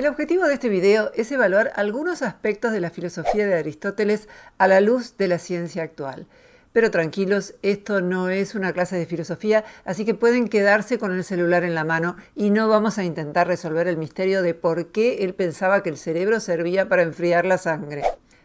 El objetivo de este video es evaluar algunos aspectos de la filosofía de Aristóteles a la luz de la ciencia actual. Pero tranquilos, esto no es una clase de filosofía, así que pueden quedarse con el celular en la mano y no vamos a intentar resolver el misterio de por qué él pensaba que el cerebro servía para enfriar la sangre.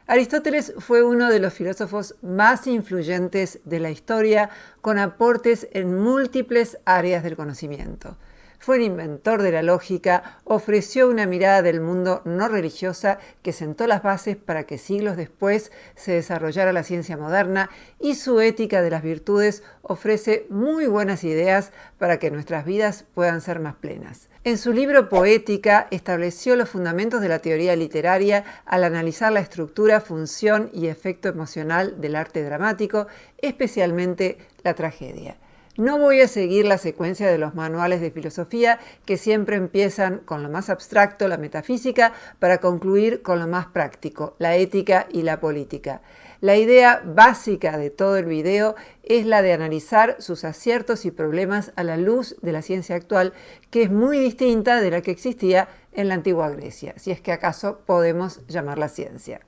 Aristóteles fue uno de los filósofos más influyentes de la historia, con aportes en múltiples áreas del conocimiento. Fue el inventor de la lógica, ofreció una mirada del mundo no religiosa que sentó las bases para que siglos después se desarrollara la ciencia moderna, y su ética de las virtudes ofrece muy buenas ideas para que nuestras vidas puedan ser más plenas. En su libro Poética estableció los fundamentos de la teoría literaria al analizar la estructura, función y efecto emocional del arte dramático, especialmente la tragedia. No voy a seguir la secuencia de los manuales de filosofía que siempre empiezan con lo más abstracto, la metafísica, para concluir con lo más práctico, la ética y la política. La idea básica de todo el video es la de analizar sus aciertos y problemas a la luz de la ciencia actual, que es muy distinta de la que existía en la antigua Grecia, si es que acaso podemos llamarla ciencia.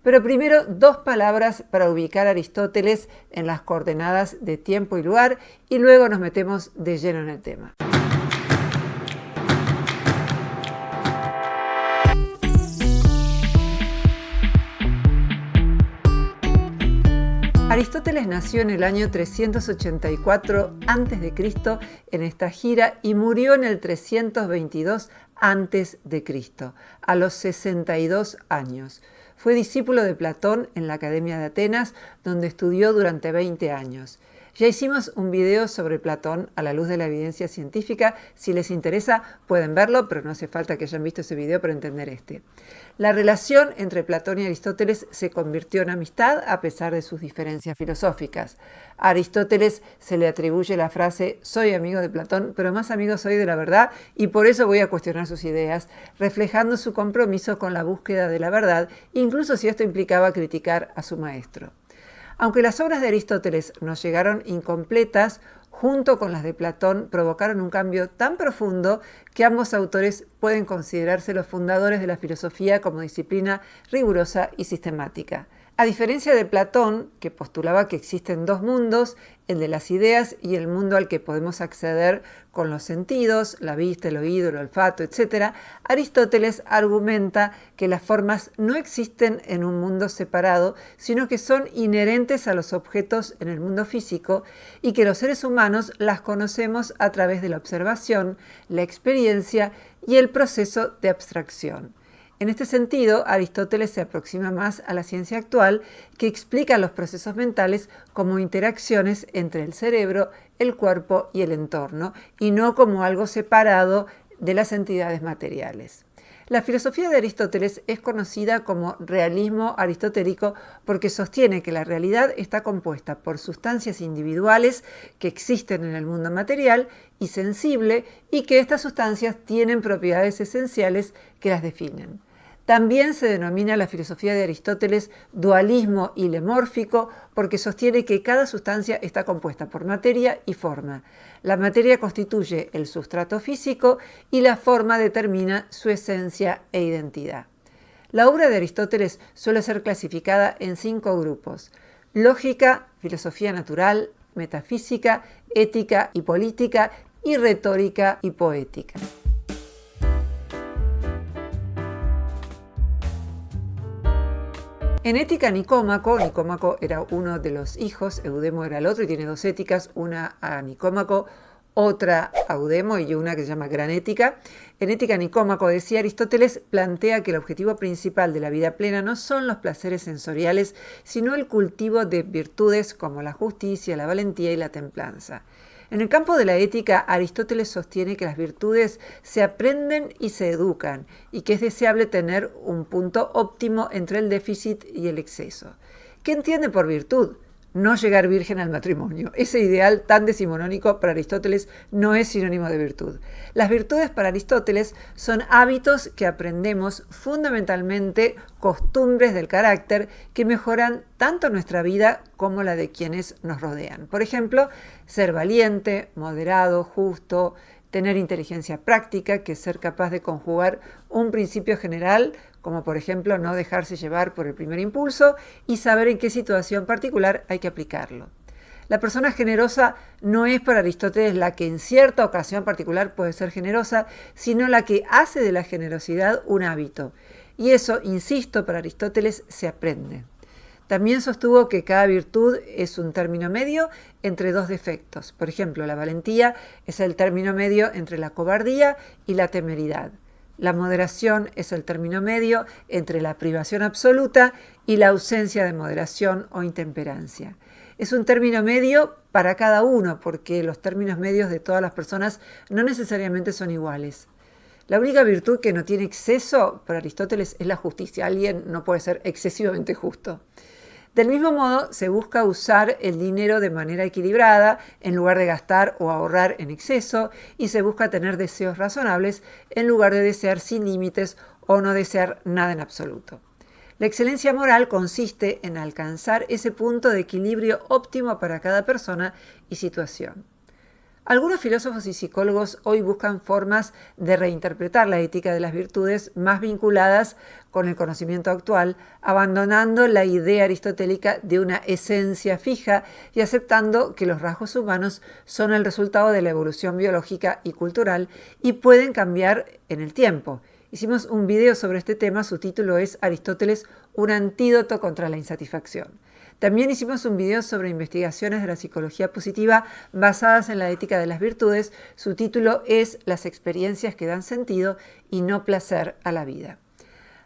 Pero primero, dos palabras para ubicar a Aristóteles en las coordenadas de tiempo y lugar, y luego nos metemos de lleno en el tema. Aristóteles nació en el año 384 a.C. en Estagira y murió en el 322 a.C., a los 62 años. Fue discípulo de Platón en la Academia de Atenas, donde estudió durante 20 años. Ya hicimos un video sobre Platón a la luz de la evidencia científica. Si les interesa, pueden verlo, pero no hace falta que hayan visto ese video para entender este. La relación entre Platón y Aristóteles se convirtió en amistad a pesar de sus diferencias filosóficas. A Aristóteles se le atribuye la frase «soy amigo de Platón, pero más amigo soy de la verdad y por eso voy a cuestionar sus ideas», reflejando su compromiso con la búsqueda de la verdad, incluso si esto implicaba criticar a su maestro. Aunque las obras de Aristóteles nos llegaron incompletas, junto con las de Platón provocaron un cambio tan profundo que ambos autores pueden considerarse los fundadores de la filosofía como disciplina rigurosa y sistemática. A diferencia de Platón, que postulaba que existen dos mundos, el de las ideas y el mundo al que podemos acceder con los sentidos, la vista, el oído, el olfato, etc., Aristóteles argumenta que las formas no existen en un mundo separado, sino que son inherentes a los objetos en el mundo físico y que los seres humanos las conocemos a través de la observación, la experiencia y el proceso de abstracción. En este sentido, Aristóteles se aproxima más a la ciencia actual, que explica los procesos mentales como interacciones entre el cerebro, el cuerpo y el entorno, y no como algo separado de las entidades materiales. La filosofía de Aristóteles es conocida como realismo aristotélico porque sostiene que la realidad está compuesta por sustancias individuales que existen en el mundo material y sensible, y que estas sustancias tienen propiedades esenciales que las definen. También se denomina la filosofía de Aristóteles dualismo ilemórfico porque sostiene que cada sustancia está compuesta por materia y forma. La materia constituye el sustrato físico y la forma determina su esencia e identidad. La obra de Aristóteles suele ser clasificada en 5 grupos: lógica, filosofía natural, metafísica, ética y política, y retórica y poética. En Ética, Nicómaco era uno de los hijos, Eudemo era el otro, y tiene 2 éticas, una a Nicómaco, otra a Eudemo y una que se llama Gran Ética. En Ética, Nicómaco, decía Aristóteles, plantea que el objetivo principal de la vida plena no son los placeres sensoriales, sino el cultivo de virtudes como la justicia, la valentía y la templanza. En el campo de la ética, Aristóteles sostiene que las virtudes se aprenden y se educan, y que es deseable tener un punto óptimo entre el déficit y el exceso. ¿Qué entiende por virtud? No llegar virgen al matrimonio. Ese ideal tan decimonónico para Aristóteles no es sinónimo de virtud. Las virtudes para Aristóteles son hábitos que aprendemos, fundamentalmente costumbres del carácter que mejoran tanto nuestra vida como la de quienes nos rodean. Por ejemplo, ser valiente, moderado, justo, tener inteligencia práctica, que es ser capaz de conjugar un principio general, como por ejemplo no dejarse llevar por el primer impulso, y saber en qué situación particular hay que aplicarlo. La persona generosa no es para Aristóteles la que en cierta ocasión particular puede ser generosa, sino la que hace de la generosidad un hábito. Y eso, insisto, para Aristóteles se aprende. También sostuvo que cada virtud es un término medio entre dos defectos. Por ejemplo, la valentía es el término medio entre la cobardía y la temeridad. La moderación es el término medio entre la privación absoluta y la ausencia de moderación o intemperancia. Es un término medio para cada uno, porque los términos medios de todas las personas no necesariamente son iguales. La única virtud que no tiene exceso para Aristóteles es la justicia. Alguien no puede ser excesivamente justo. Del mismo modo, se busca usar el dinero de manera equilibrada en lugar de gastar o ahorrar en exceso, y se busca tener deseos razonables en lugar de desear sin límites o no desear nada en absoluto. La excelencia moral consiste en alcanzar ese punto de equilibrio óptimo para cada persona y situación. Algunos filósofos y psicólogos hoy buscan formas de reinterpretar la ética de las virtudes más vinculadas con el conocimiento actual, abandonando la idea aristotélica de una esencia fija y aceptando que los rasgos humanos son el resultado de la evolución biológica y cultural y pueden cambiar en el tiempo. Hicimos un video sobre este tema, su título es Aristóteles, un antídoto contra la insatisfacción. También hicimos un video sobre investigaciones de la psicología positiva basadas en la ética de las virtudes. Su título es Las experiencias que dan sentido y no placer a la vida.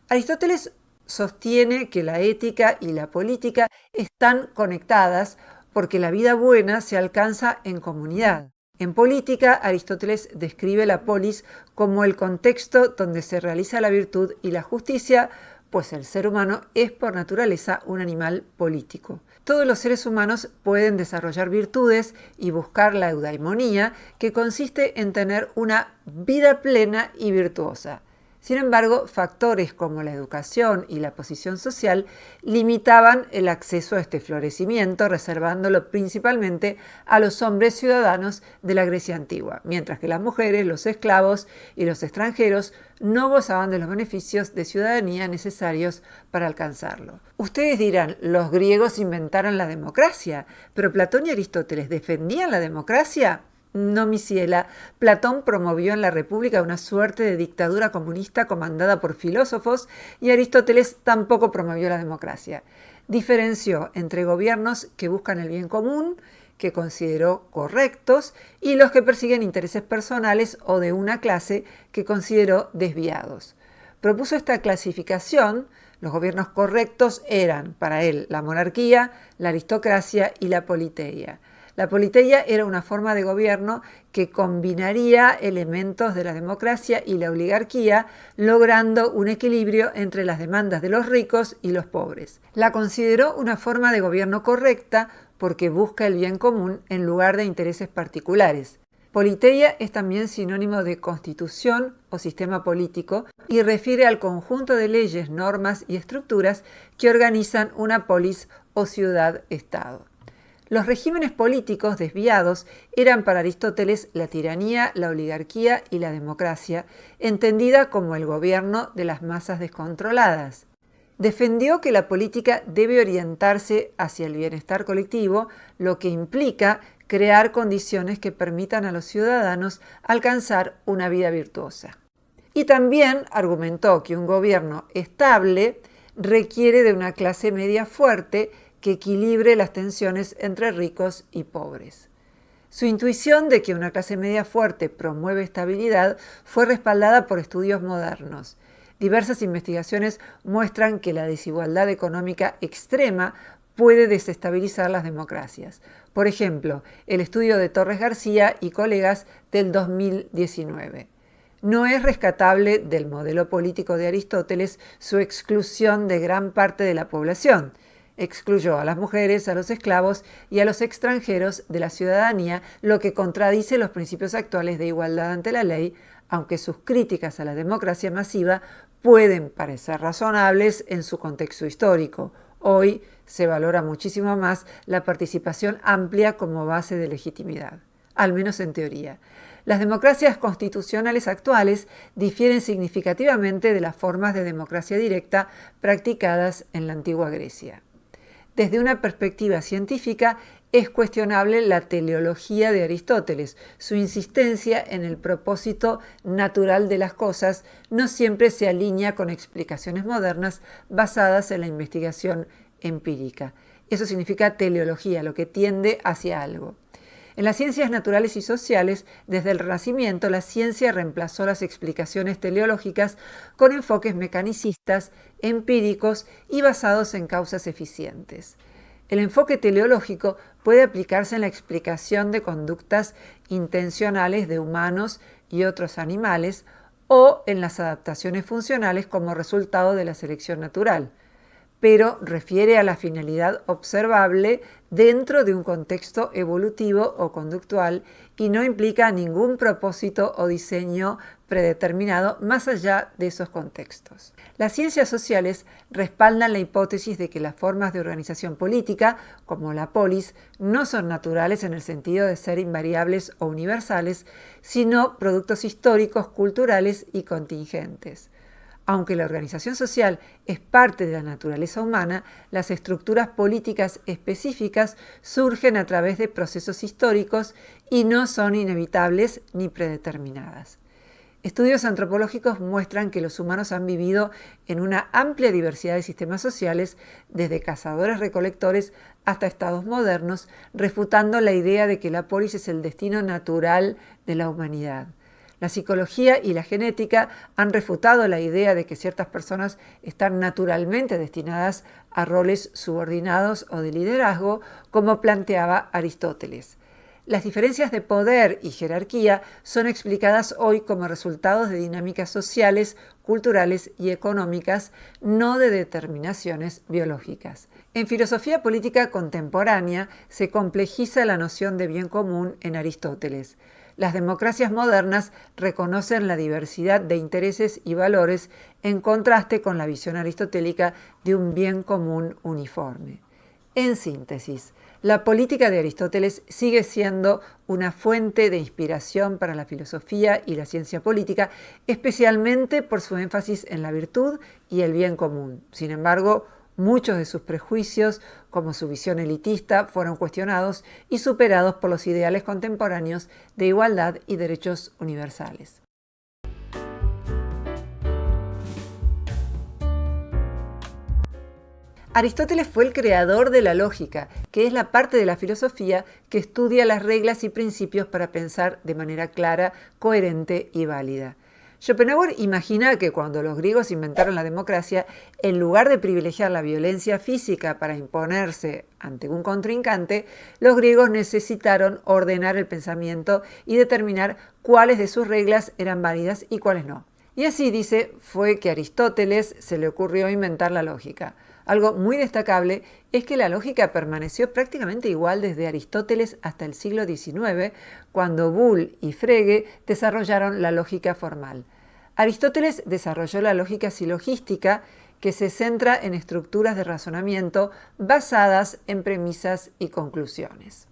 Aristóteles sostiene que la ética y la política están conectadas porque la vida buena se alcanza en comunidad. En política, Aristóteles describe la polis como el contexto donde se realiza la virtud y la justicia, pues el ser humano es por naturaleza un animal político. Todos los seres humanos pueden desarrollar virtudes y buscar la eudaimonía, que consiste en tener una vida plena y virtuosa. Sin embargo, factores como la educación y la posición social limitaban el acceso a este florecimiento, reservándolo principalmente a los hombres ciudadanos de la Grecia antigua, mientras que las mujeres, los esclavos y los extranjeros no gozaban de los beneficios de ciudadanía necesarios para alcanzarlo. Ustedes dirán, los griegos inventaron la democracia, pero Platón y Aristóteles ¿defendían la democracia? No, mi ciela. Platón promovió en la República una suerte de dictadura comunista comandada por filósofos, y Aristóteles tampoco promovió la democracia. Diferenció entre gobiernos que buscan el bien común, que consideró correctos, y los que persiguen intereses personales o de una clase que consideró desviados. Propuso esta clasificación. Los gobiernos correctos eran, para él, la monarquía, la aristocracia y la politeia. La politeia era una forma de gobierno que combinaría elementos de la democracia y la oligarquía, logrando un equilibrio entre las demandas de los ricos y los pobres. La consideró una forma de gobierno correcta porque busca el bien común en lugar de intereses particulares. Politeia es también sinónimo de constitución o sistema político y refiere al conjunto de leyes, normas y estructuras que organizan una polis o ciudad-estado. Los regímenes políticos desviados eran para Aristóteles la tiranía, la oligarquía y la democracia, entendida como el gobierno de las masas descontroladas. Defendió que la política debe orientarse hacia el bienestar colectivo, lo que implica crear condiciones que permitan a los ciudadanos alcanzar una vida virtuosa. Y también argumentó que un gobierno estable requiere de una clase media fuerte que equilibre las tensiones entre ricos y pobres. Su intuición de que una clase media fuerte promueve estabilidad fue respaldada por estudios modernos. Diversas investigaciones muestran que la desigualdad económica extrema puede desestabilizar las democracias. Por ejemplo, el estudio de Torres García y colegas del 2019. No es rescatable del modelo político de Aristóteles su exclusión de gran parte de la población. Excluyó a las mujeres, a los esclavos y a los extranjeros de la ciudadanía, lo que contradice los principios actuales de igualdad ante la ley, aunque sus críticas a la democracia masiva pueden parecer razonables en su contexto histórico. Hoy se valora muchísimo más la participación amplia como base de legitimidad, al menos en teoría. Las democracias constitucionales actuales difieren significativamente de las formas de democracia directa practicadas en la antigua Grecia. Desde una perspectiva científica, es cuestionable la teleología de Aristóteles. Su insistencia en el propósito natural de las cosas no siempre se alinea con explicaciones modernas basadas en la investigación empírica. Eso significa teleología, lo que tiende hacia algo. En las ciencias naturales y sociales, desde el Renacimiento, la ciencia reemplazó las explicaciones teleológicas con enfoques mecanicistas, empíricos y basados en causas eficientes. El enfoque teleológico puede aplicarse en la explicación de conductas intencionales de humanos y otros animales o en las adaptaciones funcionales como resultado de la selección natural, pero refiere a la finalidad observable dentro de un contexto evolutivo o conductual y no implica ningún propósito o diseño predeterminado más allá de esos contextos. Las ciencias sociales respaldan la hipótesis de que las formas de organización política, como la polis, no son naturales en el sentido de ser invariables o universales, sino productos históricos, culturales y contingentes. Aunque la organización social es parte de la naturaleza humana, las estructuras políticas específicas surgen a través de procesos históricos y no son inevitables ni predeterminadas. Estudios antropológicos muestran que los humanos han vivido en una amplia diversidad de sistemas sociales, desde cazadores-recolectores hasta estados modernos, refutando la idea de que la polis es el destino natural de la humanidad. La psicología y la genética han refutado la idea de que ciertas personas están naturalmente destinadas a roles subordinados o de liderazgo, como planteaba Aristóteles. Las diferencias de poder y jerarquía son explicadas hoy como resultados de dinámicas sociales, culturales y económicas, no de determinaciones biológicas. En filosofía política contemporánea se complejiza la noción de bien común en Aristóteles. Las democracias modernas reconocen la diversidad de intereses y valores en contraste con la visión aristotélica de un bien común uniforme. En síntesis, la política de Aristóteles sigue siendo una fuente de inspiración para la filosofía y la ciencia política, especialmente por su énfasis en la virtud y el bien común. Sin embargo, muchos de sus prejuicios, como su visión elitista, fueron cuestionados y superados por los ideales contemporáneos de igualdad y derechos universales. Aristóteles fue el creador de la lógica, que es la parte de la filosofía que estudia las reglas y principios para pensar de manera clara, coherente y válida. Schopenhauer imagina que cuando los griegos inventaron la democracia, en lugar de privilegiar la violencia física para imponerse ante un contrincante, los griegos necesitaron ordenar el pensamiento y determinar cuáles de sus reglas eran válidas y cuáles no. Y así, dice, fue que a Aristóteles se le ocurrió inventar la lógica. Algo muy destacable es que la lógica permaneció prácticamente igual desde Aristóteles hasta el siglo XIX, cuando Boole y Frege desarrollaron la lógica formal. Aristóteles desarrolló la lógica silogística, que se centra en estructuras de razonamiento basadas en premisas y conclusiones.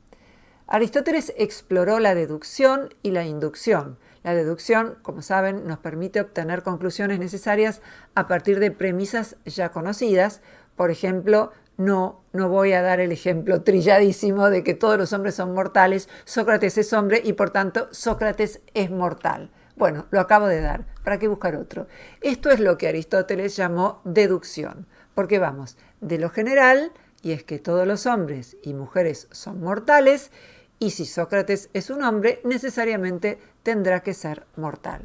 Aristóteles exploró la deducción y la inducción. La deducción, como saben, nos permite obtener conclusiones necesarias a partir de premisas ya conocidas. Por ejemplo, no voy a dar el ejemplo trilladísimo de que todos los hombres son mortales, Sócrates es hombre y por tanto Sócrates es mortal. Bueno, lo acabo de dar, ¿para qué buscar otro? Esto es lo que Aristóteles llamó deducción, porque vamos de lo general, y es que todos los hombres y mujeres son mortales, y si Sócrates es un hombre, necesariamente tendrá que ser mortal.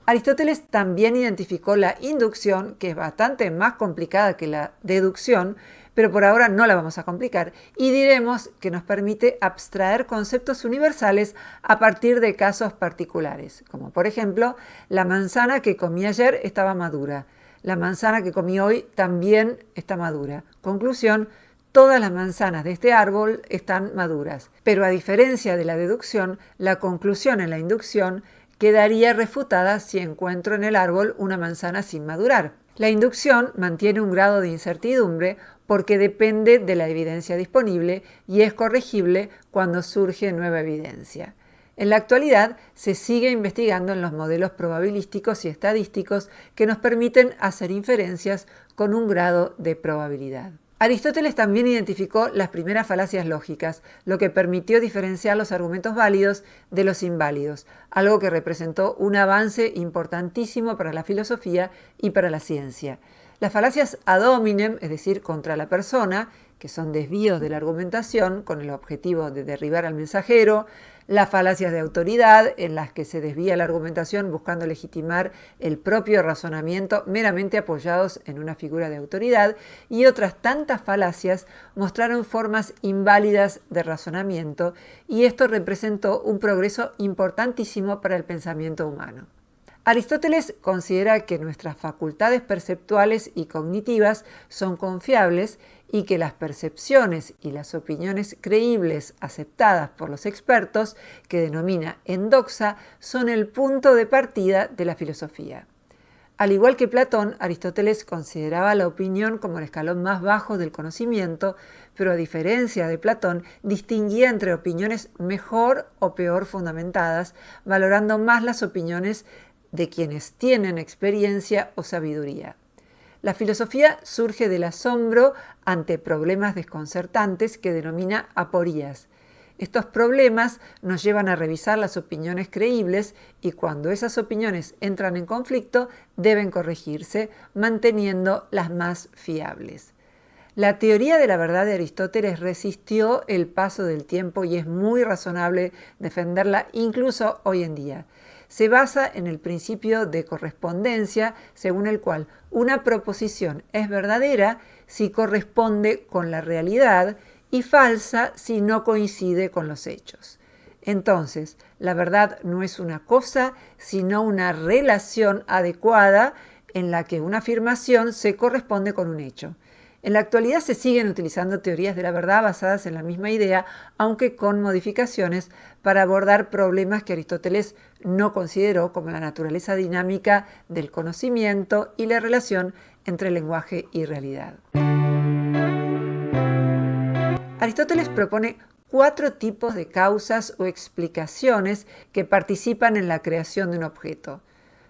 Aristóteles también identificó la inducción, que es bastante más complicada que la deducción, pero por ahora no la vamos a complicar, y diremos que nos permite abstraer conceptos universales a partir de casos particulares, como por ejemplo, la manzana que comí ayer estaba madura, la manzana que comí hoy también está madura. Conclusión: todas las manzanas de este árbol están maduras, pero a diferencia de la deducción, la conclusión en la inducción quedaría refutada si encuentro en el árbol una manzana sin madurar. La inducción mantiene un grado de incertidumbre porque depende de la evidencia disponible y es corregible cuando surge nueva evidencia. En la actualidad se sigue investigando en los modelos probabilísticos y estadísticos que nos permiten hacer inferencias con un grado de probabilidad. Aristóteles también identificó las primeras falacias lógicas, lo que permitió diferenciar los argumentos válidos de los inválidos, algo que representó un avance importantísimo para la filosofía y para la ciencia. Las falacias ad hominem, es decir, contra la persona, que son desvíos de la argumentación con el objetivo de derribar al mensajero, las falacias de autoridad, en las que se desvía la argumentación buscando legitimar el propio razonamiento meramente apoyados en una figura de autoridad, y otras tantas falacias mostraron formas inválidas de razonamiento, y esto representó un progreso importantísimo para el pensamiento humano. Aristóteles considera que nuestras facultades perceptuales y cognitivas son confiables y que las percepciones y las opiniones creíbles aceptadas por los expertos, que denomina endoxa, son el punto de partida de la filosofía. Al igual que Platón, Aristóteles consideraba la opinión como el escalón más bajo del conocimiento, pero a diferencia de Platón, distinguía entre opiniones mejor o peor fundamentadas, valorando más las opiniones de quienes tienen experiencia o sabiduría. La filosofía surge del asombro ante problemas desconcertantes que denomina aporías. Estos problemas nos llevan a revisar las opiniones creíbles y cuando esas opiniones entran en conflicto deben corregirse, manteniendo las más fiables. La teoría de la verdad de Aristóteles resistió el paso del tiempo y es muy razonable defenderla incluso hoy en día. Se basa en el principio de correspondencia, según el cual una proposición es verdadera si corresponde con la realidad y falsa si no coincide con los hechos. Entonces, la verdad no es una cosa, sino una relación adecuada en la que una afirmación se corresponde con un hecho. En la actualidad se siguen utilizando teorías de la verdad basadas en la misma idea, aunque con modificaciones para abordar problemas que Aristóteles no consideró, como la naturaleza dinámica del conocimiento y la relación entre lenguaje y realidad. Aristóteles propone 4 tipos de causas o explicaciones que participan en la creación de un objeto.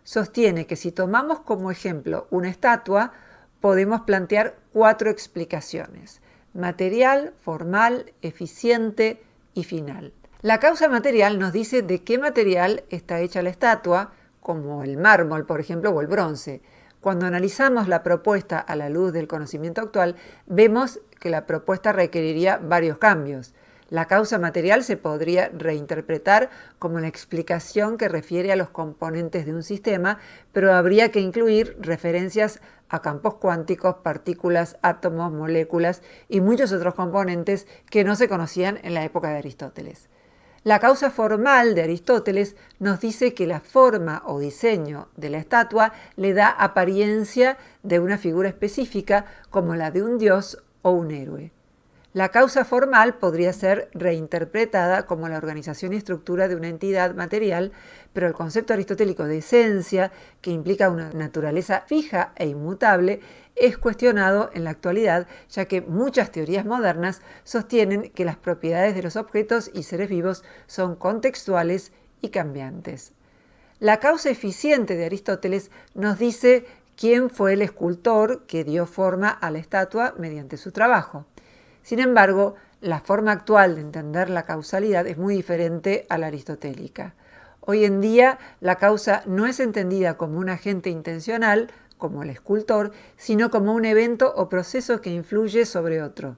Sostiene que si tomamos como ejemplo una estatua, podemos plantear 4 explicaciones: material, formal, eficiente y final. La causa material nos dice de qué material está hecha la estatua, como el mármol, por ejemplo, o el bronce. Cuando analizamos la propuesta a la luz del conocimiento actual, vemos que la propuesta requeriría varios cambios. La causa material se podría reinterpretar como la explicación que refiere a los componentes de un sistema, pero habría que incluir referencias a campos cuánticos, partículas, átomos, moléculas y muchos otros componentes que no se conocían en la época de Aristóteles. La causa formal de Aristóteles nos dice que la forma o diseño de la estatua le da apariencia de una figura específica como la de un dios o un héroe. La causa formal podría ser reinterpretada como la organización y estructura de una entidad material, pero el concepto aristotélico de esencia, que implica una naturaleza fija e inmutable, es cuestionado en la actualidad, ya que muchas teorías modernas sostienen que las propiedades de los objetos y seres vivos son contextuales y cambiantes. La causa eficiente de Aristóteles nos dice quién fue el escultor que dio forma a la estatua mediante su trabajo. Sin embargo, la forma actual de entender la causalidad es muy diferente a la aristotélica. Hoy en día, la causa no es entendida como un agente intencional, como el escultor, sino como un evento o proceso que influye sobre otro.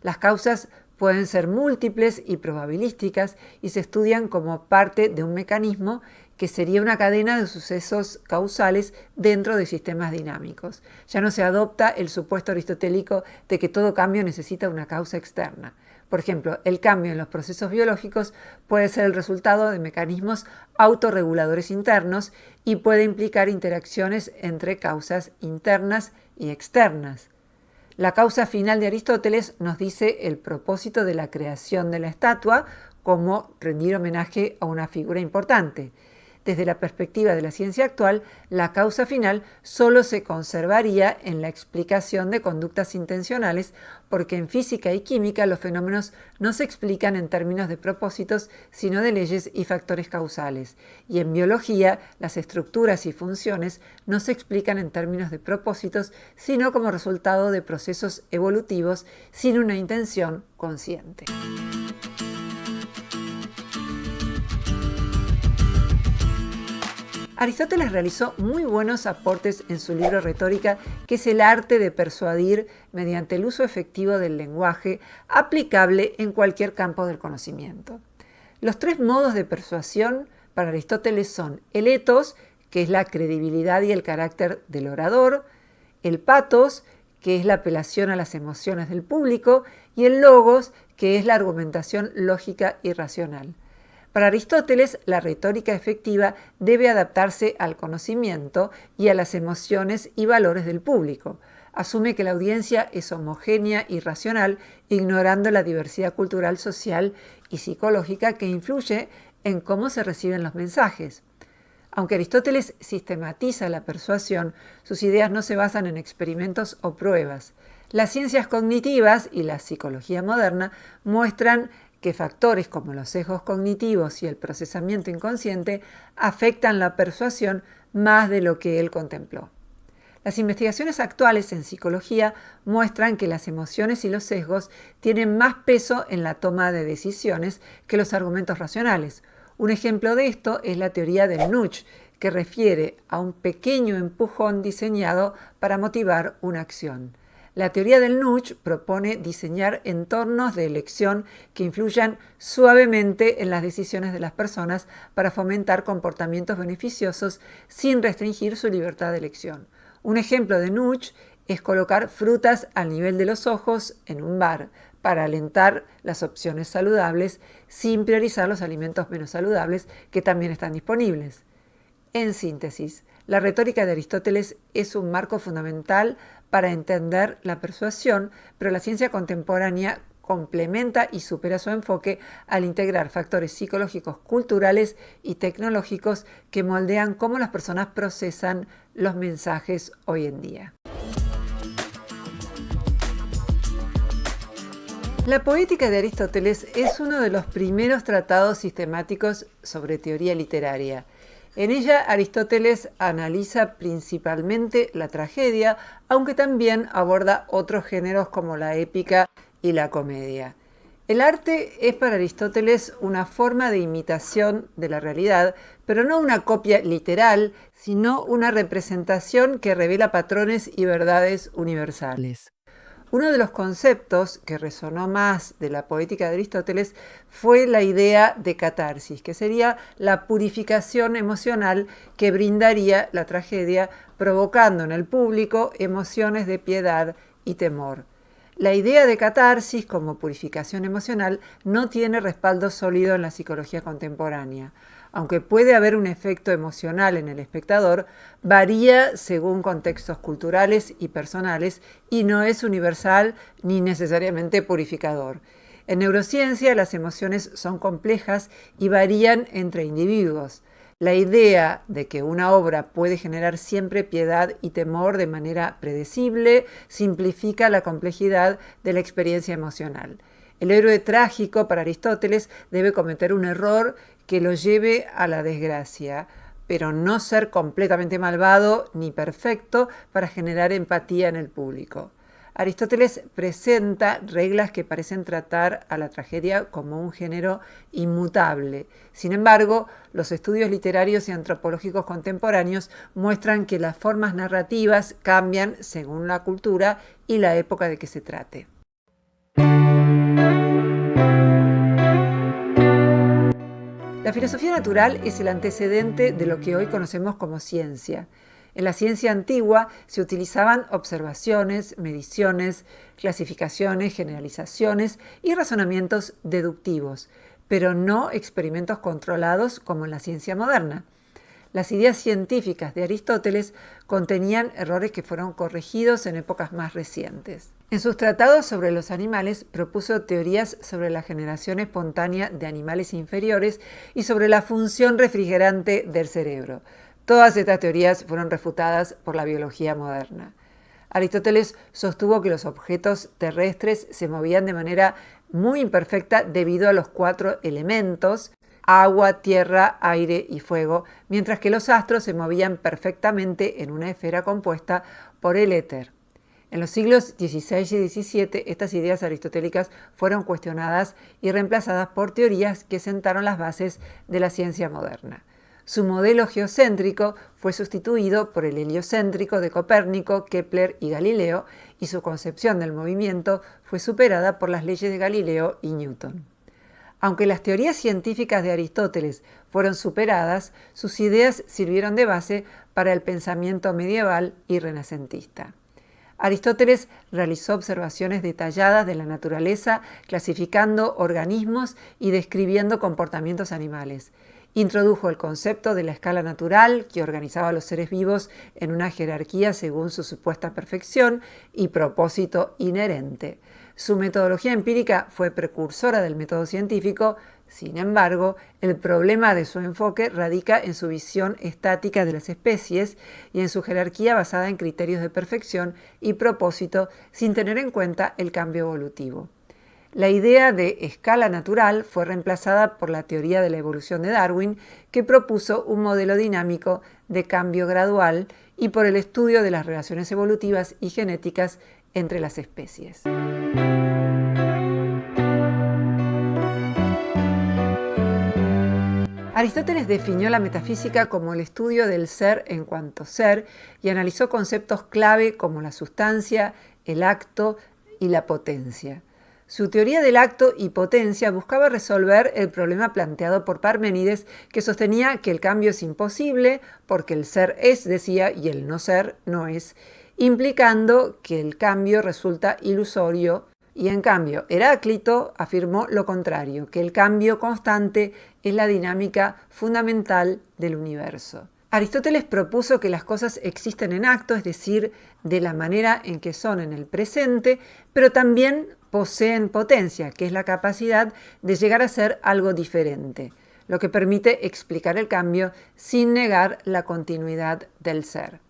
Las causas pueden ser múltiples y probabilísticas y se estudian como parte de un mecanismo que sería una cadena de sucesos causales dentro de sistemas dinámicos. Ya no se adopta el supuesto aristotélico de que todo cambio necesita una causa externa. Por ejemplo, el cambio en los procesos biológicos puede ser el resultado de mecanismos autorreguladores internos y puede implicar interacciones entre causas internas y externas. La causa final de Aristóteles nos dice el propósito de la creación de la estatua como rendir homenaje a una figura importante. desde la perspectiva de la ciencia actual, la causa final solo se conservaría en la explicación de conductas intencionales, porque en física y química los fenómenos no se explican en términos de propósitos, sino de leyes y factores causales. Y en biología, las estructuras y funciones no se explican en términos de propósitos, sino como resultado de procesos evolutivos sin una intención consciente. Aristóteles realizó muy buenos aportes en su libro Retórica, que es el arte de persuadir mediante el uso efectivo del lenguaje, aplicable en cualquier campo del conocimiento. Los tres modos de persuasión para Aristóteles son el ethos, que es la credibilidad y el carácter del orador, el pathos, que es la apelación a las emociones del público, y el logos, que es la argumentación lógica y racional. Para Aristóteles, la retórica efectiva debe adaptarse al conocimiento y a las emociones y valores del público. Asume que la audiencia es homogénea y racional, ignorando la diversidad cultural, social y psicológica que influye en cómo se reciben los mensajes. Aunque Aristóteles sistematiza la persuasión, sus ideas no se basan en experimentos o pruebas. Las ciencias cognitivas y la psicología moderna muestran que factores como los sesgos cognitivos y el procesamiento inconsciente afectan la persuasión más de lo que él contempló. Las investigaciones actuales en psicología muestran que las emociones y los sesgos tienen más peso en la toma de decisiones que los argumentos racionales. Un ejemplo de esto es la teoría del nudge, que refiere a un pequeño empujón diseñado para motivar una acción. La teoría del nudge propone diseñar entornos de elección que influyan suavemente en las decisiones de las personas para fomentar comportamientos beneficiosos sin restringir su libertad de elección. Un ejemplo de nudge es colocar frutas al nivel de los ojos en un bar para alentar las opciones saludables sin priorizar los alimentos menos saludables que también están disponibles. En síntesis, la retórica de Aristóteles es un marco fundamental para entender la persuasión, pero la ciencia contemporánea complementa y supera su enfoque al integrar factores psicológicos, culturales y tecnológicos que moldean cómo las personas procesan los mensajes hoy en día. La Poética de Aristóteles es uno de los primeros tratados sistemáticos sobre teoría literaria. En ella, Aristóteles analiza principalmente la tragedia, aunque también aborda otros géneros como la épica y la comedia. El arte es para Aristóteles una forma de imitación de la realidad, pero no una copia literal, sino una representación que revela patrones y verdades universales. Uno de los conceptos que resonó más de la poética de Aristóteles fue la idea de catarsis, que sería la purificación emocional que brindaría la tragedia, provocando en el público emociones de piedad y temor. La idea de catarsis como purificación emocional no tiene respaldo sólido en la psicología contemporánea. Aunque puede haber un efecto emocional en el espectador, varía según contextos culturales y personales y no es universal ni necesariamente purificador. En neurociencia, las emociones son complejas y varían entre individuos. La idea de que una obra puede generar siempre piedad y temor de manera predecible simplifica la complejidad de la experiencia emocional. El héroe trágico para Aristóteles debe cometer un error que lo lleve a la desgracia, pero no ser completamente malvado ni perfecto para generar empatía en el público. Aristóteles presenta reglas que parecen tratar a la tragedia como un género inmutable. Sin embargo, los estudios literarios y antropológicos contemporáneos muestran que las formas narrativas cambian según la cultura y la época de que se trate. La filosofía natural es el antecedente de lo que hoy conocemos como ciencia. En la ciencia antigua se utilizaban observaciones, mediciones, clasificaciones, generalizaciones y razonamientos deductivos, pero no experimentos controlados como en la ciencia moderna. Las ideas científicas de Aristóteles contenían errores que fueron corregidos en épocas más recientes. En sus tratados sobre los animales propuso teorías sobre la generación espontánea de animales inferiores y sobre la función refrigerante del cerebro. Todas estas teorías fueron refutadas por la biología moderna. Aristóteles sostuvo que los objetos terrestres se movían de manera muy imperfecta debido a los 4 elementos: agua, tierra, aire y fuego, mientras que los astros se movían perfectamente en una esfera compuesta por el éter. En los siglos XVI y XVII, estas ideas aristotélicas fueron cuestionadas y reemplazadas por teorías que sentaron las bases de la ciencia moderna. Su modelo geocéntrico fue sustituido por el heliocéntrico de Copérnico, Kepler y Galileo, y su concepción del movimiento fue superada por las leyes de Galileo y Newton. Aunque las teorías científicas de Aristóteles fueron superadas, sus ideas sirvieron de base para el pensamiento medieval y renacentista. Aristóteles realizó observaciones detalladas de la naturaleza, clasificando organismos y describiendo comportamientos animales. Introdujo el concepto de la escala natural, que organizaba a los seres vivos en una jerarquía según su supuesta perfección y propósito inherente. Su metodología empírica fue precursora del método científico. Sin embargo, el problema de su enfoque radica en su visión estática de las especies y en su jerarquía basada en criterios de perfección y propósito, sin tener en cuenta el cambio evolutivo. La idea de escala natural fue reemplazada por la teoría de la evolución de Darwin, que propuso un modelo dinámico de cambio gradual, y por el estudio de las relaciones evolutivas y genéticas entre las especies. Aristóteles definió la metafísica como el estudio del ser en cuanto ser y analizó conceptos clave como la sustancia, el acto y la potencia. Su teoría del acto y potencia buscaba resolver el problema planteado por Parménides, que sostenía que el cambio es imposible porque el ser es, decía, y el no ser no es, implicando que el cambio resulta ilusorio, y en cambio Heráclito afirmó lo contrario, que el cambio constante es la dinámica fundamental del universo. Aristóteles propuso que las cosas existen en acto, es decir, de la manera en que son en el presente, pero también poseen potencia, que es la capacidad de llegar a ser algo diferente, lo que permite explicar el cambio sin negar la continuidad del ser.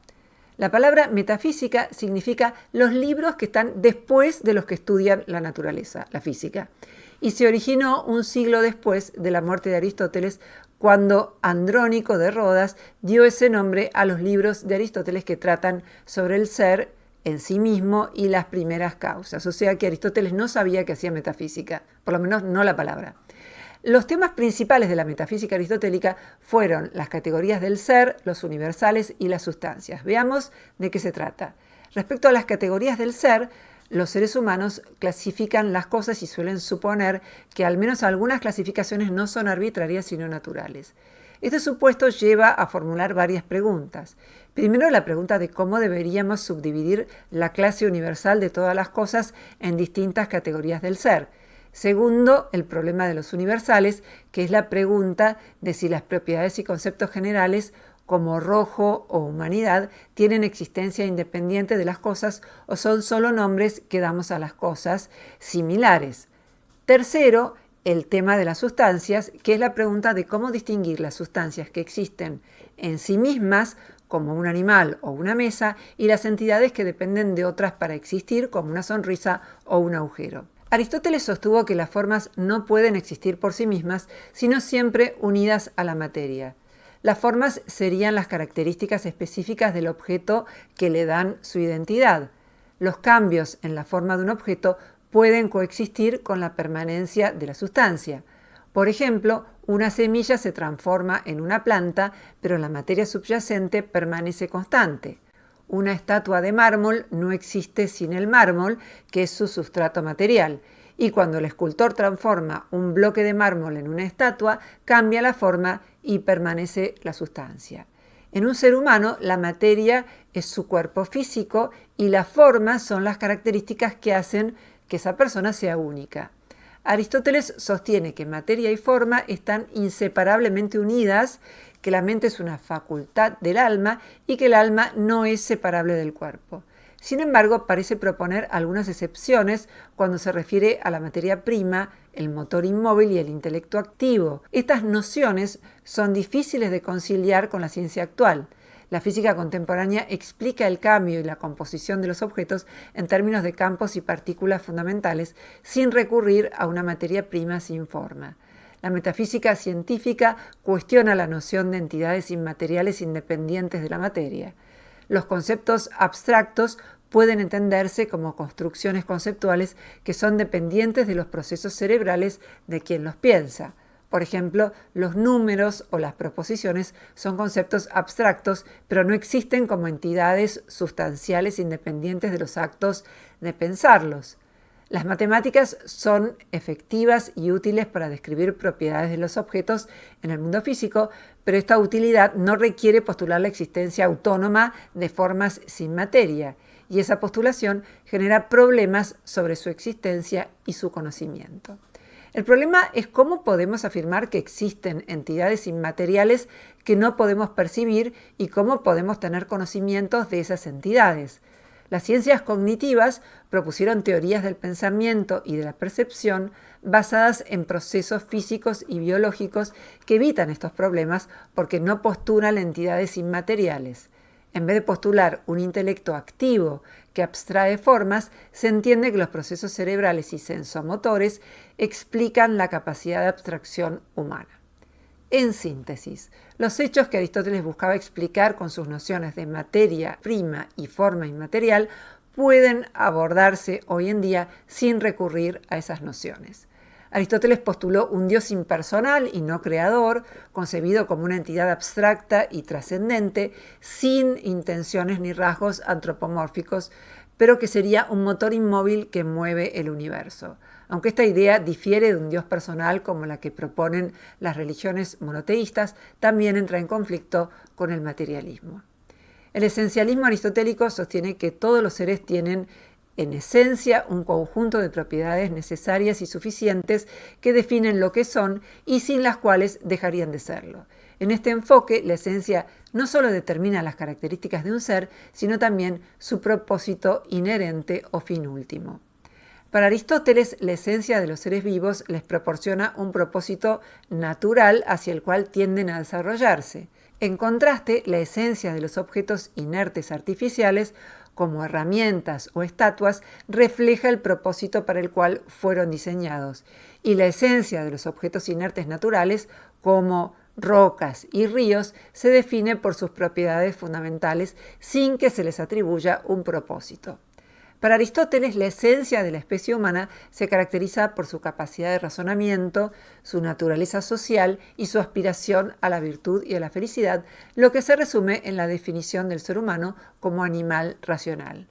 La palabra metafísica significa los libros que están después de los que estudian la naturaleza, la física, y se originó un siglo después de la muerte de Aristóteles, cuando Andrónico de Rodas dio ese nombre a los libros de Aristóteles que tratan sobre el ser en sí mismo y las primeras causas. O sea que Aristóteles no sabía que hacía metafísica, por lo menos no la palabra. Los temas principales de la metafísica aristotélica fueron las categorías del ser, los universales y las sustancias. Veamos de qué se trata. Respecto a las categorías del ser, los seres humanos clasifican las cosas y suelen suponer que al menos algunas clasificaciones no son arbitrarias sino naturales. Este supuesto lleva a formular varias preguntas. Primero, la pregunta de cómo deberíamos subdividir la clase universal de todas las cosas en distintas categorías del ser. Segundo, el problema de los universales, que es la pregunta de si las propiedades y conceptos generales como rojo o humanidad tienen existencia independiente de las cosas o son solo nombres que damos a las cosas similares. Tercero, el tema de las sustancias, que es la pregunta de cómo distinguir las sustancias que existen en sí mismas, como un animal o una mesa, y las entidades que dependen de otras para existir, como una sonrisa o un agujero. Aristóteles sostuvo que las formas no pueden existir por sí mismas, sino siempre unidas a la materia. Las formas serían las características específicas del objeto que le dan su identidad. Los cambios en la forma de un objeto pueden coexistir con la permanencia de la sustancia. Por ejemplo, una semilla se transforma en una planta, pero la materia subyacente permanece constante. Una estatua de mármol no existe sin el mármol, que es su sustrato material. Y cuando el escultor transforma un bloque de mármol en una estatua, cambia la forma y permanece la sustancia. En un ser humano, la materia es su cuerpo físico y las formas son las características que hacen que esa persona sea única. Aristóteles sostiene que materia y forma están inseparablemente unidas, que la mente es una facultad del alma y que el alma no es separable del cuerpo. Sin embargo, parece proponer algunas excepciones cuando se refiere a la materia prima, el motor inmóvil y el intelecto activo. Estas nociones son difíciles de conciliar con la ciencia actual. La física contemporánea explica el cambio y la composición de los objetos en términos de campos y partículas fundamentales sin recurrir a una materia prima sin forma. La metafísica científica cuestiona la noción de entidades inmateriales independientes de la materia. Los conceptos abstractos pueden entenderse como construcciones conceptuales que son dependientes de los procesos cerebrales de quien los piensa. Por ejemplo, los números o las proposiciones son conceptos abstractos, pero no existen como entidades sustanciales independientes de los actos de pensarlos. Las matemáticas son efectivas y útiles para describir propiedades de los objetos en el mundo físico, pero esta utilidad no requiere postular la existencia autónoma de formas sin materia, y esa postulación genera problemas sobre su existencia y su conocimiento. El problema es cómo podemos afirmar que existen entidades inmateriales que no podemos percibir y cómo podemos tener conocimientos de esas entidades. Las ciencias cognitivas propusieron teorías del pensamiento y de la percepción basadas en procesos físicos y biológicos que evitan estos problemas porque no postulan entidades inmateriales. En vez de postular un intelecto activo que abstrae formas, se entiende que los procesos cerebrales y sensomotores explican la capacidad de abstracción humana. En síntesis, los hechos que Aristóteles buscaba explicar con sus nociones de materia prima y forma inmaterial pueden abordarse hoy en día sin recurrir a esas nociones. Aristóteles postuló un Dios impersonal y no creador, concebido como una entidad abstracta y trascendente, sin intenciones ni rasgos antropomórficos, pero que sería un motor inmóvil que mueve el universo. Aunque esta idea difiere de un Dios personal como la que proponen las religiones monoteístas, también entra en conflicto con el materialismo. El esencialismo aristotélico sostiene que todos los seres tienen en esencia un conjunto de propiedades necesarias y suficientes que definen lo que son y sin las cuales dejarían de serlo. En este enfoque, la esencia no solo determina las características de un ser, sino también su propósito inherente o fin último. Para Aristóteles, la esencia de los seres vivos les proporciona un propósito natural hacia el cual tienden a desarrollarse. En contraste, la esencia de los objetos inertes artificiales, como herramientas o estatuas, refleja el propósito para el cual fueron diseñados. Y la esencia de los objetos inertes naturales, como rocas y ríos, se define por sus propiedades fundamentales sin que se les atribuya un propósito. Para Aristóteles, la esencia de la especie humana se caracteriza por su capacidad de razonamiento, su naturaleza social y su aspiración a la virtud y a la felicidad, lo que se resume en la definición del ser humano como animal racional.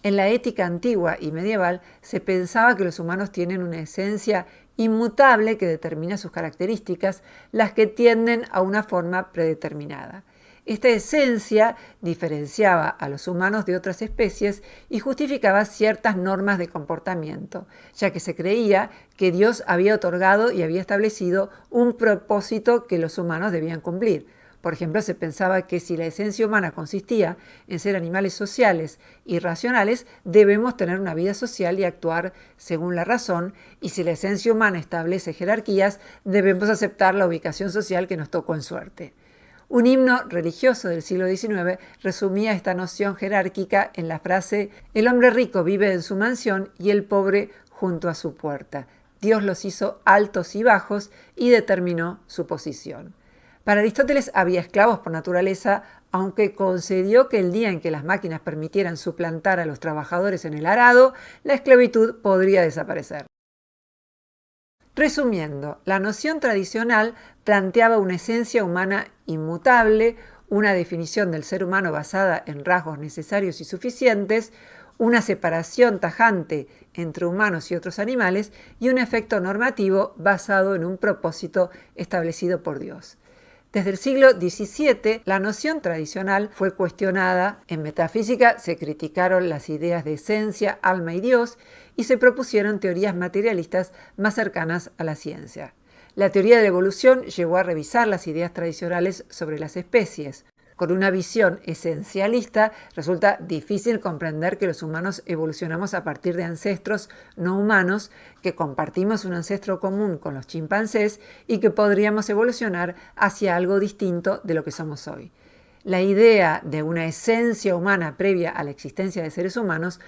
En la ética antigua y medieval se pensaba que los humanos tienen una esencia inmutable que determina sus características, las que tienden a una forma predeterminada. Esta esencia diferenciaba a los humanos de otras especies y justificaba ciertas normas de comportamiento, ya que se creía que Dios había otorgado y había establecido un propósito que los humanos debían cumplir. Por ejemplo, se pensaba que si la esencia humana consistía en ser animales sociales y racionales, debemos tener una vida social y actuar según la razón, y si la esencia humana establece jerarquías, debemos aceptar la ubicación social que nos tocó en suerte. Un himno religioso del siglo XIX resumía esta noción jerárquica en la frase: «El hombre rico vive en su mansión y el pobre junto a su puerta. Dios los hizo altos y bajos y determinó su posición». Para Aristóteles había esclavos por naturaleza, aunque concedió que el día en que las máquinas permitieran suplantar a los trabajadores en el arado, la esclavitud podría desaparecer. Resumiendo, la noción tradicional planteaba una esencia humana inmutable, una definición del ser humano basada en rasgos necesarios y suficientes, una separación tajante entre humanos y otros animales y un efecto normativo basado en un propósito establecido por Dios. Desde el siglo XVII, la noción tradicional fue cuestionada. En metafísica se criticaron las ideas de esencia, alma y Dios y se propusieron teorías materialistas más cercanas a la ciencia. La teoría de la evolución llegó a revisar las ideas tradicionales sobre las especies. Con una visión esencialista, resulta difícil comprender que los humanos evolucionamos a partir de ancestros no humanos, que compartimos un ancestro común con los chimpancés y que podríamos evolucionar hacia algo distinto de lo que somos hoy. La idea de una esencia humana previa a la existencia de seres humanos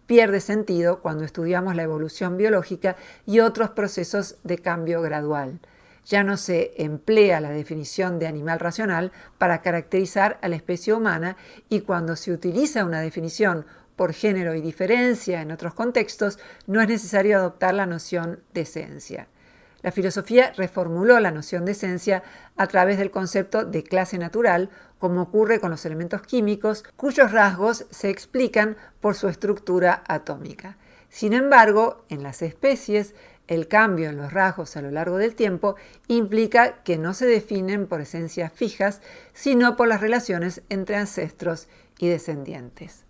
pierde sentido cuando estudiamos la evolución biológica y otros procesos de cambio gradual. Ya no se emplea la definición de animal racional para caracterizar a la especie humana y cuando se utiliza una definición por género y diferencia en otros contextos, no es necesario adoptar la noción de esencia. La filosofía reformuló la noción de esencia a través del concepto de clase natural, como ocurre con los elementos químicos, cuyos rasgos se explican por su estructura atómica. Sin embargo, en las especies, el cambio en los rasgos a lo largo del tiempo implica que no se definen por esencias fijas, sino por las relaciones entre ancestros y descendientes.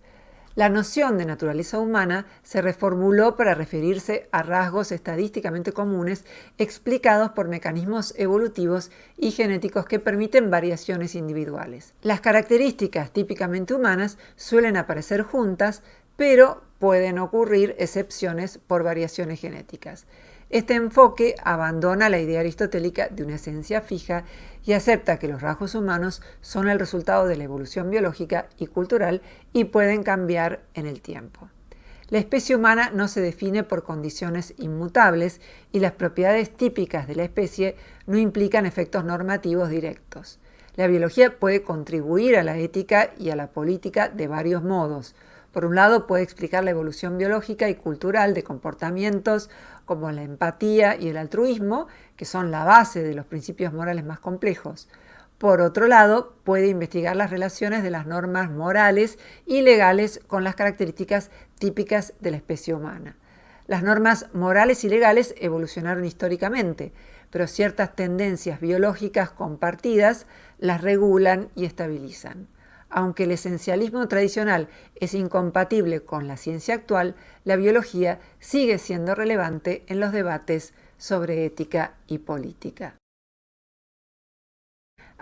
La noción de naturaleza humana se reformuló para referirse a rasgos estadísticamente comunes explicados por mecanismos evolutivos y genéticos que permiten variaciones individuales. Las características típicamente humanas suelen aparecer juntas, pero pueden ocurrir excepciones por variaciones genéticas. Este enfoque abandona la idea aristotélica de una esencia fija y acepta que los rasgos humanos son el resultado de la evolución biológica y cultural y pueden cambiar en el tiempo. La especie humana no se define por condiciones inmutables y las propiedades típicas de la especie no implican efectos normativos directos. La biología puede contribuir a la ética y a la política de varios modos. Por un lado, puede explicar la evolución biológica y cultural de comportamientos como la empatía y el altruismo, que son la base de los principios morales más complejos. Por otro lado, puede investigar las relaciones de las normas morales y legales con las características típicas de la especie humana. Las normas morales y legales evolucionaron históricamente, pero ciertas tendencias biológicas compartidas las regulan y estabilizan. Aunque el esencialismo tradicional es incompatible con la ciencia actual, la biología sigue siendo relevante en los debates sobre ética y política.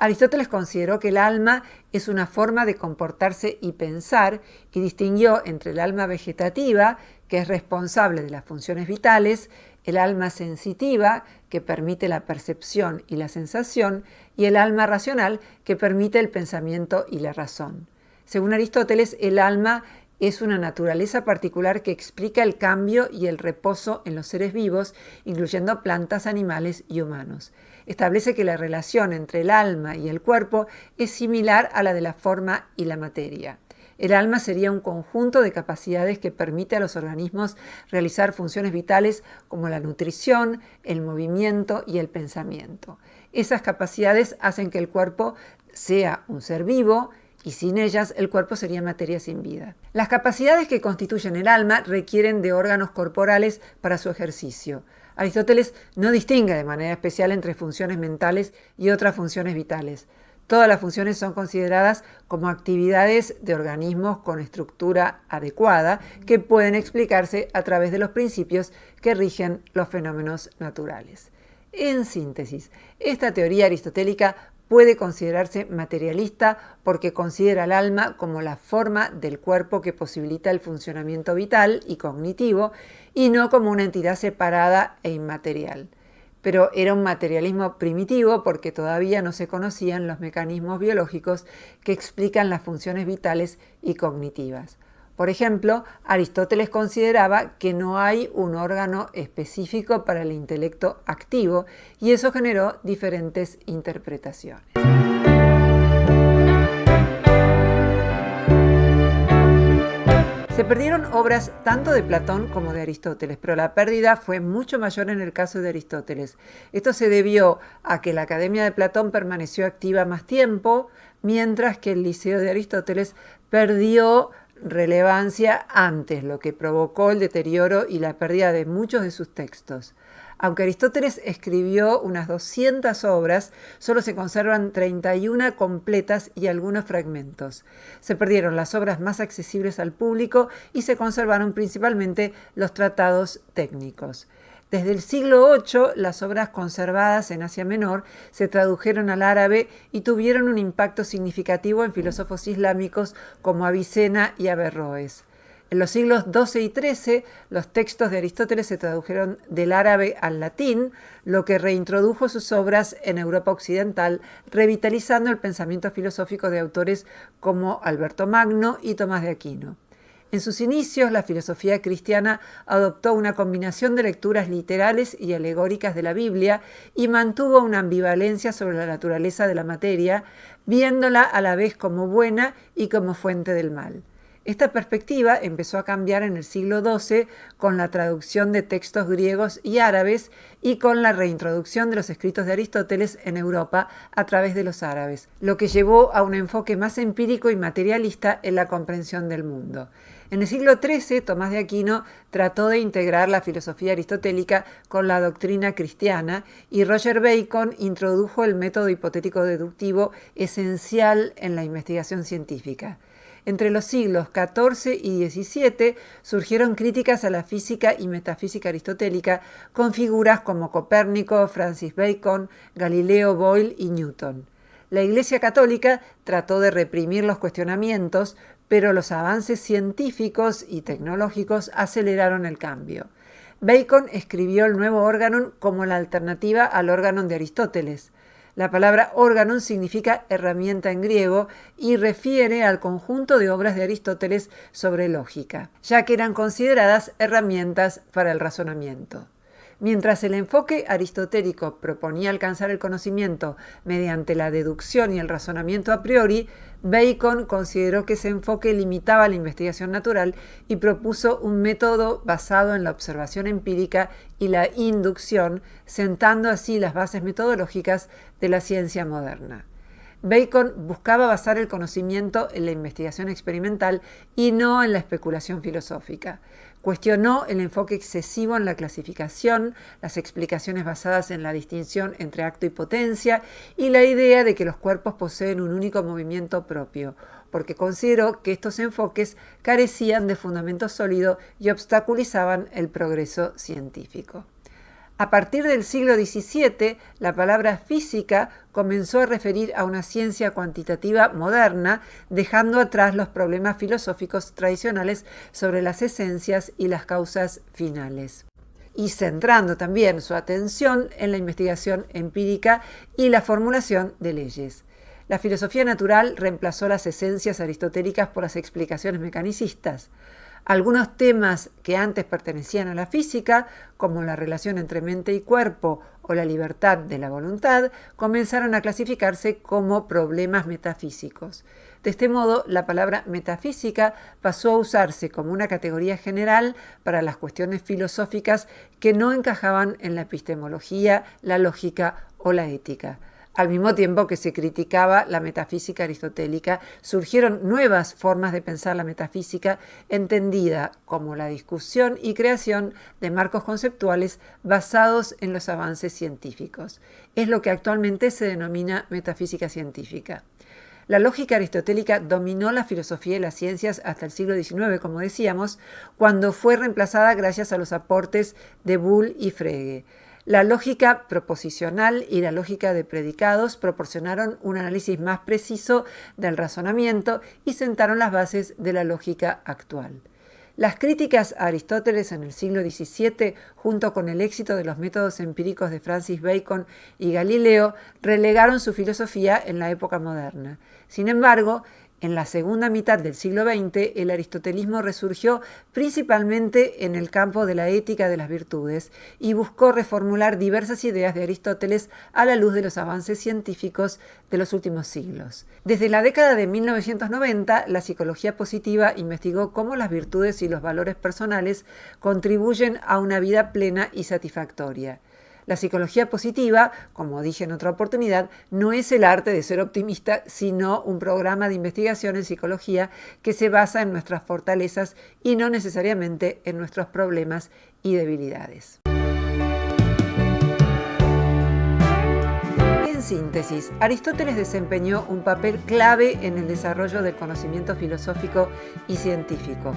Aristóteles consideró que el alma es una forma de comportarse y pensar y distinguió entre el alma vegetativa, que es responsable de las funciones vitales, el alma sensitiva, que permite la percepción y la sensación, y el alma racional, que permite el pensamiento y la razón. Según Aristóteles, el alma es una naturaleza particular que explica el cambio y el reposo en los seres vivos, incluyendo plantas, animales y humanos. Establece que la relación entre el alma y el cuerpo es similar a la de la forma y la materia. El alma sería un conjunto de capacidades que permite a los organismos realizar funciones vitales como la nutrición, el movimiento y el pensamiento. Esas capacidades hacen que el cuerpo sea un ser vivo y sin ellas el cuerpo sería materia sin vida. Las capacidades que constituyen el alma requieren de órganos corporales para su ejercicio. Aristóteles no distingue de manera especial entre funciones mentales y otras funciones vitales. Todas las funciones son consideradas como actividades de organismos con estructura adecuada que pueden explicarse a través de los principios que rigen los fenómenos naturales. En síntesis, esta teoría aristotélica puede considerarse materialista porque considera al alma como la forma del cuerpo que posibilita el funcionamiento vital y cognitivo y no como una entidad separada e inmaterial. Pero era un materialismo primitivo porque todavía no se conocían los mecanismos biológicos que explican las funciones vitales y cognitivas. Por ejemplo, Aristóteles consideraba que no hay un órgano específico para el intelecto activo y eso generó diferentes interpretaciones. Se perdieron obras tanto de Platón como de Aristóteles, pero la pérdida fue mucho mayor en el caso de Aristóteles. Esto se debió a que la Academia de Platón permaneció activa más tiempo, mientras que el Liceo de Aristóteles perdió relevancia antes, lo que provocó el deterioro y la pérdida de muchos de sus textos. Aunque Aristóteles escribió unas 200 obras, solo se conservan 31 completas y algunos fragmentos. Se perdieron las obras más accesibles al público y se conservaron principalmente los tratados técnicos. Desde el siglo VIII, las obras conservadas en Asia Menor se tradujeron al árabe y tuvieron un impacto significativo en filósofos islámicos como Avicena y Averroes. En los siglos XII y XIII, los textos de Aristóteles se tradujeron del árabe al latín, lo que reintrodujo sus obras en Europa occidental, revitalizando el pensamiento filosófico de autores como Alberto Magno y Tomás de Aquino. En sus inicios, la filosofía cristiana adoptó una combinación de lecturas literales y alegóricas de la Biblia y mantuvo una ambivalencia sobre la naturaleza de la materia, viéndola a la vez como buena y como fuente del mal. Esta perspectiva empezó a cambiar en el siglo XII con la traducción de textos griegos y árabes y con la reintroducción de los escritos de Aristóteles en Europa a través de los árabes, lo que llevó a un enfoque más empírico y materialista en la comprensión del mundo. En el siglo XIII, Tomás de Aquino trató de integrar la filosofía aristotélica con la doctrina cristiana y Roger Bacon introdujo el método hipotético deductivo esencial en la investigación científica. Entre los siglos XIV y XVII surgieron críticas a la física y metafísica aristotélica con figuras como Copérnico, Francis Bacon, Galileo, Boyle y Newton. La Iglesia Católica trató de reprimir los cuestionamientos, pero los avances científicos y tecnológicos aceleraron el cambio. Bacon escribió el nuevo Organon como la alternativa al Organon de Aristóteles. La palabra Organon significa herramienta en griego y refiere al conjunto de obras de Aristóteles sobre lógica, ya que eran consideradas herramientas para el razonamiento. Mientras el enfoque aristotélico proponía alcanzar el conocimiento mediante la deducción y el razonamiento a priori, Bacon consideró que ese enfoque limitaba la investigación natural y propuso un método basado en la observación empírica y la inducción, sentando así las bases metodológicas de la ciencia moderna. Bacon buscaba basar el conocimiento en la investigación experimental y no en la especulación filosófica. Cuestionó el enfoque excesivo en la clasificación, las explicaciones basadas en la distinción entre acto y potencia y la idea de que los cuerpos poseen un único movimiento propio, porque consideró que estos enfoques carecían de fundamento sólido y obstaculizaban el progreso científico. A partir del siglo XVII, la palabra física comenzó a referir a una ciencia cuantitativa moderna, dejando atrás los problemas filosóficos tradicionales sobre las esencias y las causas finales, y centrando también su atención en la investigación empírica y la formulación de leyes. La filosofía natural reemplazó las esencias aristotélicas por las explicaciones mecanicistas. Algunos temas que antes pertenecían a la física, como la relación entre mente y cuerpo o la libertad de la voluntad, comenzaron a clasificarse como problemas metafísicos. De este modo, la palabra metafísica pasó a usarse como una categoría general para las cuestiones filosóficas que no encajaban en la epistemología, la lógica o la ética. Al mismo tiempo que se criticaba la metafísica aristotélica, surgieron nuevas formas de pensar la metafísica, entendida como la discusión y creación de marcos conceptuales basados en los avances científicos. Es lo que actualmente se denomina metafísica científica. La lógica aristotélica dominó la filosofía y las ciencias hasta el siglo XIX, como decíamos, cuando fue reemplazada gracias a los aportes de Boole y Frege. La lógica proposicional y la lógica de predicados proporcionaron un análisis más preciso del razonamiento y sentaron las bases de la lógica actual. Las críticas a Aristóteles en el siglo XVII, junto con el éxito de los métodos empíricos de Francis Bacon y Galileo, relegaron su filosofía en la época moderna. Sin embargo, en la segunda mitad del siglo XX, el aristotelismo resurgió principalmente en el campo de la ética de las virtudes y buscó reformular diversas ideas de Aristóteles a la luz de los avances científicos de los últimos siglos. Desde la década de 1990, la psicología positiva investigó cómo las virtudes y los valores personales contribuyen a una vida plena y satisfactoria. La psicología positiva, como dije en otra oportunidad, no es el arte de ser optimista, sino un programa de investigación en psicología que se basa en nuestras fortalezas y no necesariamente en nuestros problemas y debilidades. En síntesis, Aristóteles desempeñó un papel clave en el desarrollo del conocimiento filosófico y científico.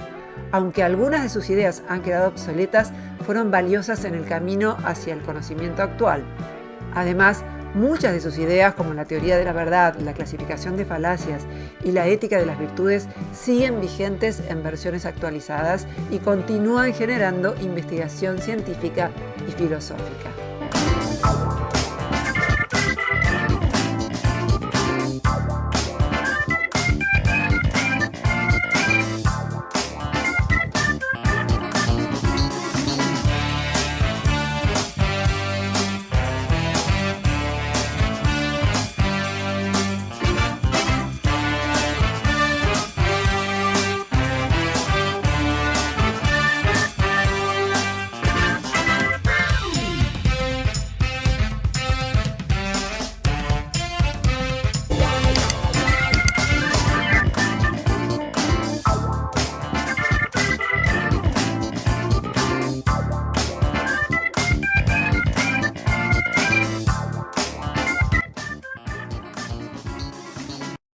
Aunque algunas de sus ideas han quedado obsoletas, fueron valiosas en el camino hacia el conocimiento actual. Además, muchas de sus ideas, como la teoría de la verdad, la clasificación de falacias y la ética de las virtudes, siguen vigentes en versiones actualizadas y continúan generando investigación científica y filosófica.